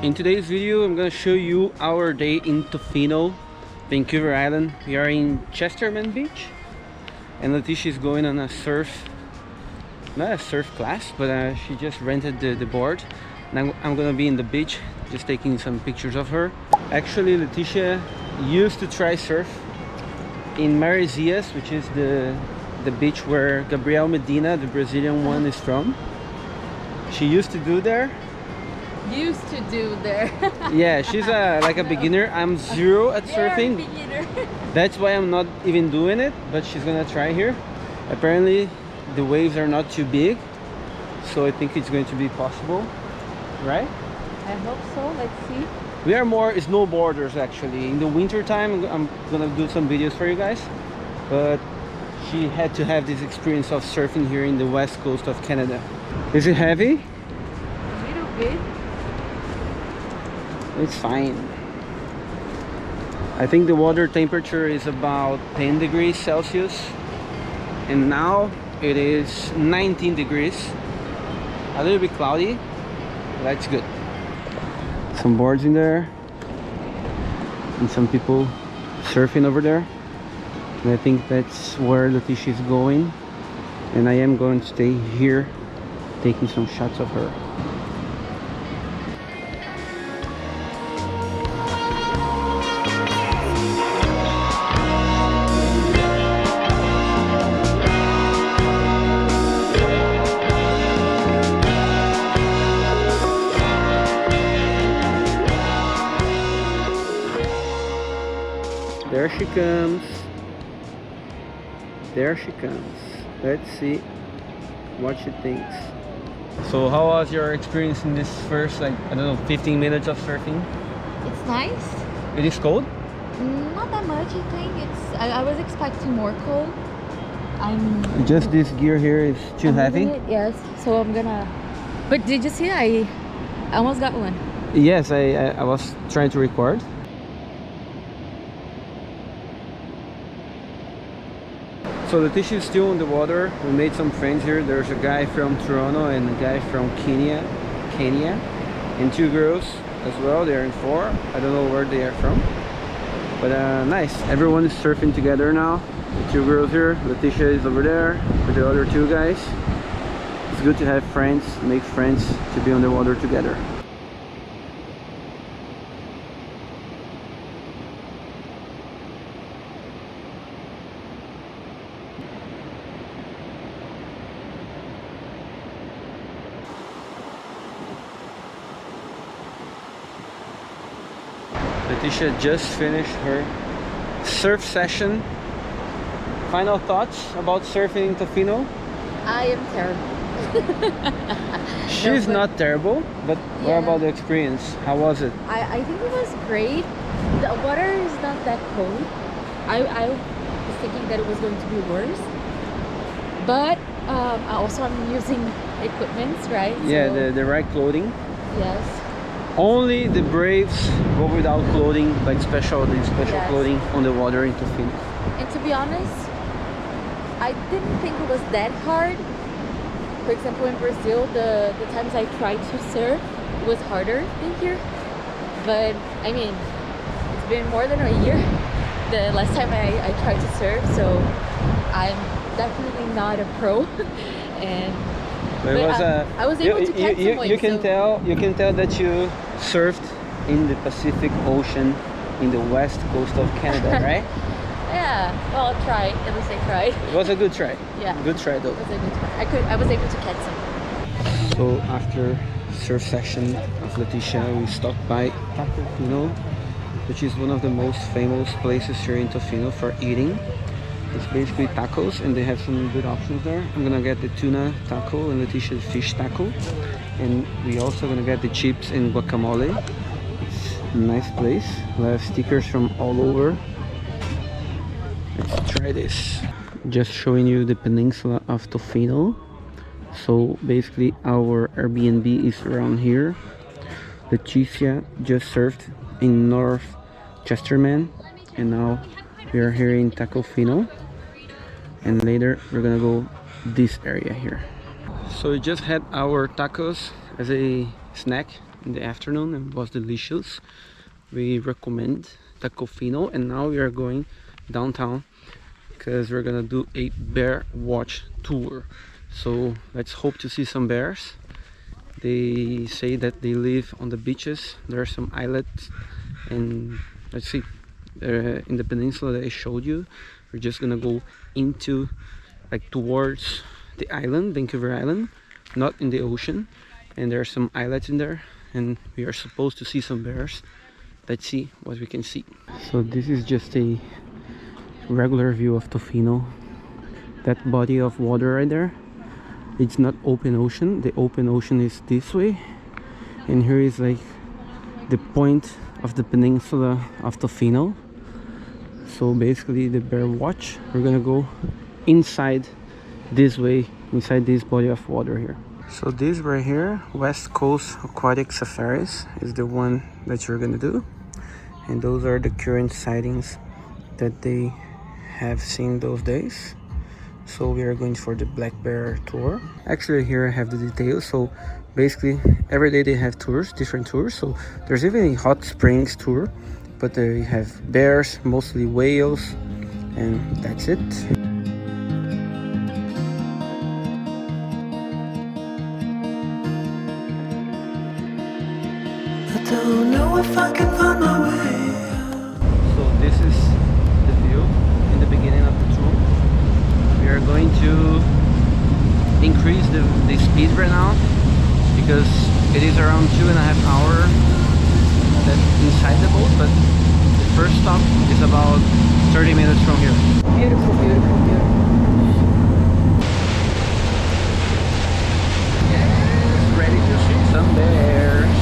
In today's video, I'm gonna show you our day in Tofino, Vancouver Island. We are in Chesterman Beach, and Leticia is going on a not a surf class, but she just rented the board. And I'm gonna be in the beach, just taking some pictures of her. Actually, Leticia used to try surf in Marizias, which is the beach where Gabriel Medina, the Brazilian one, is from. She used to do there. Yeah, she's like a beginner. I'm zero at surfing. Beginner. That's why I'm not even doing it, but she's gonna try here. Apparently the waves are not too big, so I think it's going to be possible, right? I hope so. Let's see. We are more snowboarders actually. In the winter time I'm gonna do some videos for you guys, but she had to have this experience of surfing here in the west coast of Canada. Is it heavy? A little bit. It's fine. I think the water temperature is about 10 degrees Celsius, and now it is 19 degrees. A little bit cloudy, but that's good. Some boards in there and some people surfing over there, and I think that's where Leticia is going, and I am going to stay here taking some shots of her. There she comes. There she comes. Let's see what she thinks. So how was your experience in this first, like, I don't know, 15 minutes of surfing? It's nice. It is cold? Not that much, I think. I was expecting more cold. Just this gear here is too heavy? Yes, so I'm gonna... But did you see I almost got one? Yes, I was trying to record. So Leticia is still in the water. We made some friends here. There's a guy from Toronto and a guy from Kenya, and two girls as well. They're in four. I don't know where they are from, but nice. Everyone is surfing together now. The two girls here. Leticia is over there with the other two guys. It's good to have friends, make friends, to be on the water together. Leticia just finished her surf session. Final thoughts about surfing in Tofino? I am terrible. She's not terrible, but yeah. What about the experience? How was it? I think it was great. The water is not that cold. I was thinking that it was going to be worse. But also I'm using equipments, right? Yeah, so, the right clothing. Yes. Only the braves go without clothing, like special Yes. clothing on the water in Tofino. And to be honest, I didn't think it was that hard. For example, in Brazil, the times I tried to surf, it was harder than here. But I mean, it's been more than a year the last time I tried to surf, so I'm definitely not a pro. But I was able to catch some waves. You can tell that you surfed in the Pacific Ocean in the west coast of Canada, right? Yeah, well, try. At least I tried. It was a good try. Yeah. Good try though. It was a good try. I was able to catch some. So after surf session of Leticia, we stopped by Tacofino, which is one of the most famous places here in Tofino for eating. It's basically tacos, and they have some good options there. I'm gonna get the tuna taco and Leticia's fish taco, and we also gonna get the chips and guacamole. It's a nice place. We have stickers from all over. Let's try this. Just showing you the peninsula of Tofino. So basically our Airbnb is around here. Leticia just surfed in North Chesterman, and now we are here in Tacofino, and later we're gonna go this area here. So we just had our tacos as a snack in the afternoon and it was delicious. We recommend Tacofino, and now we are going downtown because we're gonna do a bear watch tour. So let's hope to see some bears. They say that they live on the beaches. There are some islets, and let's see, in the peninsula that I showed you, we're just gonna go into, like, towards the island, Vancouver Island, not in the ocean, and there are some islets in there, and we are supposed to see some bears. Let's see what we can see. So this is just a regular view of Tofino. That body of water right there, it's not open ocean. The open ocean is this way, and here is like the point of the peninsula of Tofino. So basically the bear watch, we're gonna go inside this way, inside this body of water here. So this right here, West Coast Aquatic Safaris, is the one that you're gonna do, and those are the current sightings that they have seen those days. So we are going for the black bear tour. Actually here I have the details. So basically every day they have tours, different tours. So there's even a hot springs tour, but they have bears, mostly whales, and that's it. I don't know if I can find my way. So this is the view in the beginning of the tour. We are going to increase the speed right now because it is around 2.5 hours inside the boat, but the first stop is about 30 minutes from here. Beautiful, beautiful, beautiful. Yes, ready to see some bears.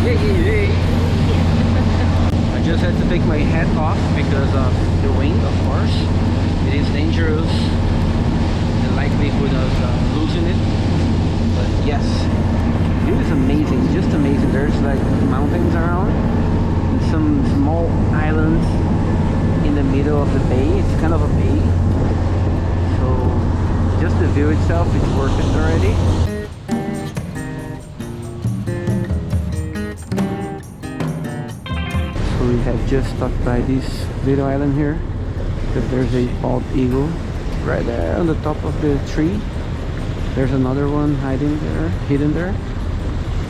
Yay, yay, yay. I just had to take my hat off because of the wind, of course. It is dangerous. The likelihood of losing it, but yes, it is amazing, just amazing. There's like mountains around and some small islands in the middle of the bay. It's kind of a bay, so just the view itself is worth it already. So we have just stopped by this little island here because there's a bald eagle right there on the top of the tree. There's another one hidden there.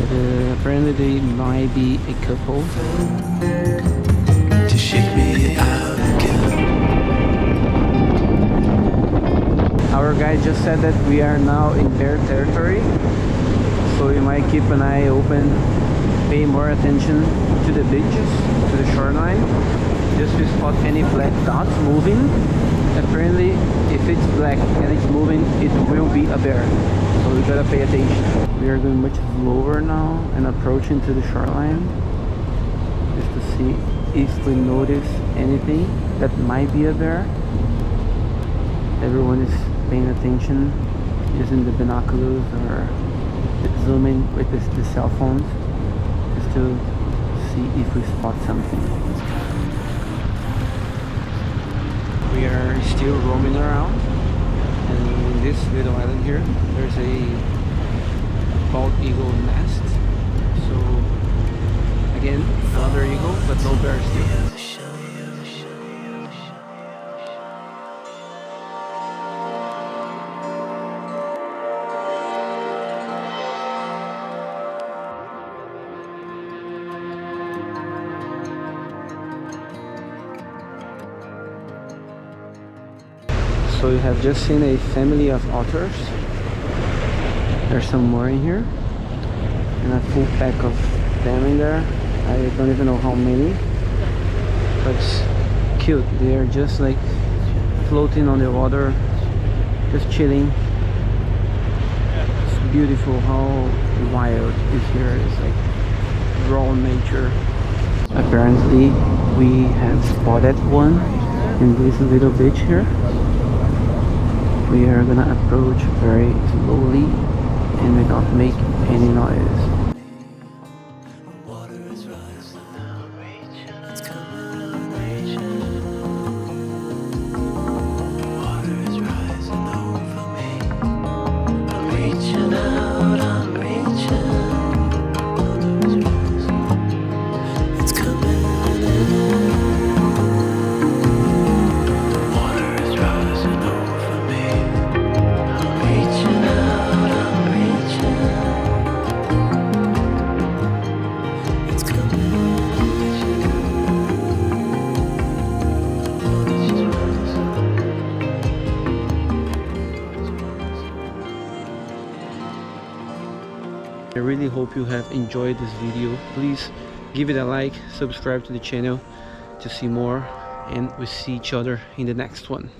But apparently they might be a couple. To shake me out again. Our guide just said that we are now in bear territory, so we might keep an eye open, pay more attention to the beaches, to the shoreline, just to spot any black dots moving. Apparently if it's black and it's moving, it will be a bear, so we gotta pay attention. We are going much slower now and approaching to the shoreline just to see if we notice anything that might be a bear. Everyone is paying attention, using the binoculars or zooming with the cell phones just to see if we spot something. We are still roaming around, and in this little island here there's a bald eagle nest. So again, another eagle, but no bear still. So you have just seen a family of otters. There's some more in here, and a full pack of them in there. I don't even know how many, but it's cute. They are just like floating on the water, just chilling. It's beautiful how wild it here is, like raw nature. Apparently we have spotted one in this little beach here. We are gonna approach very slowly and we don't make any noise. I really hope you have enjoyed this video. Please give it a like, subscribe to the channel to see more, and we'll see each other in the next one.